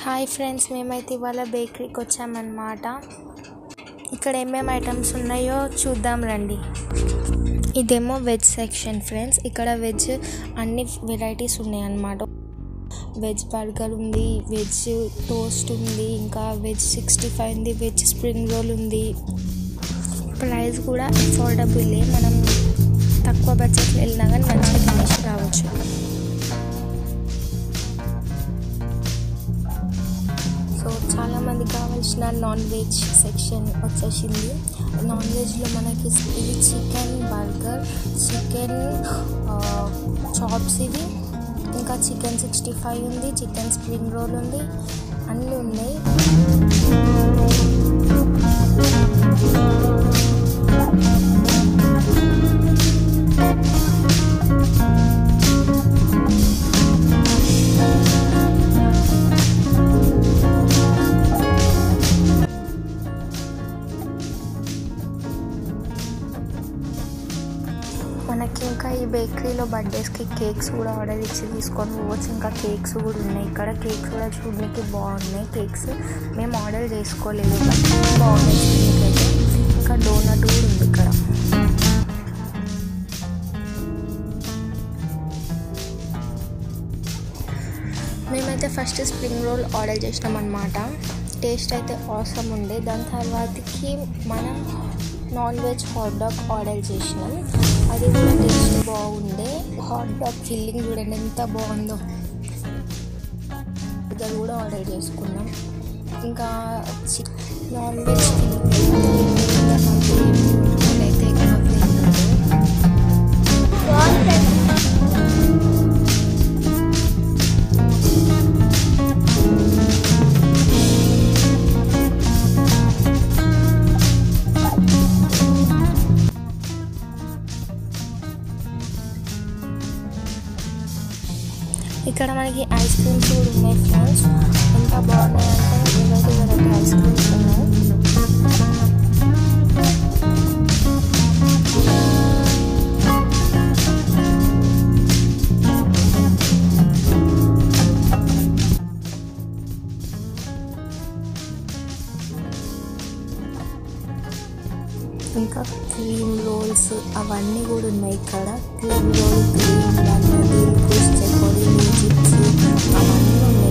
Hi friends, మేమైతే ఇవాళ బేకరీకి వచ్చామన్నమాట. ఇక్కడ ఏమేమి ఐటమ్స్ ఉన్నాయో చూద్దాం రండి. ఇదేమో వెజ్ సెక్షన్ ఫ్రెండ్స్. ఇక్కడ వెజ్ అన్ని వెరైటీస్ ఉన్నాయి అన్నమాట. వెజ్ బర్గర్ ఉంది, వెజ్ టోస్ట్ ఉంది, ఇంకా వెజ్ 65 ఉంది, వెజ్ స్ప్రింగ్ రోల్ ఉంది. ప్రైస్ కూడా అఫోర్డబుల్. మనం తక్కువ బడ్జెట్లో వెళ్ళినా కానీ మంచిగా తినేసి రావచ్చు. సో చాలామంది కావాల్సిన నాన్ వెజ్ సెక్షన్ వచ్చేసింది. నాన్ వెజ్లో మనకి ఇది చికెన్ బర్గర్, చికెన్ చాప్స్, ఇవి ఇంకా చికెన్ 65 ఉంది, చికెన్ స్ప్రింగ్ రోల్ ఉంది, అన్నీ ఉన్నాయి. మనకి ఇంకా ఈ బేకరీలో బర్త్డేస్కి కేక్స్ కూడా ఆర్డర్ ఇచ్చి తీసుకొని పోవచ్చు. ఇంకా కేక్స్ కూడా ఉన్నాయి ఇక్కడ. కేక్స్ కూడా చూడడానికి బాగున్నాయి. కేక్స్ మేము ఆర్డర్ చేసుకోలేదు, బాగున్నాయి చూడడానికి. ఇంకా డోనట్ కూడా ఉంది ఇక్కడ. మేమైతే ఫస్ట్ స్ప్రింగ్ రోల్ ఆర్డర్ చేసినాం అన్నమాట. టేస్ట్ అయితే ఆసమ్ ఉండే. దాని తర్వాతకి మనం non veg hot dog order చేసినాం. అది కూడా టేస్ట్ బాగుండే. హాట్ డాగ్ ఫిల్లింగ్ చూడండి ఎంత బాగుందో. ఇది కూడా ఆర్డర్ చేసుకున్నాం. ఇంకా నాన్ వెజ్ అయితే ఇక్కడ మనకి ఐస్ క్రీమ్స్ కూడా ఉన్నాయి ఫ్రెండ్స్. ఎంత బాగున్నాయంటే వెరైటీ ఐస్ క్రీమ్స్ ఉన్నాయి. ఇంకా క్రీమ్ రోల్స్ అవన్నీ కూడా ఉన్నాయి ఇక్కడ. Cream role, cream బన్నది, chekodi, chips అవన్నీ ఉన్నాయి.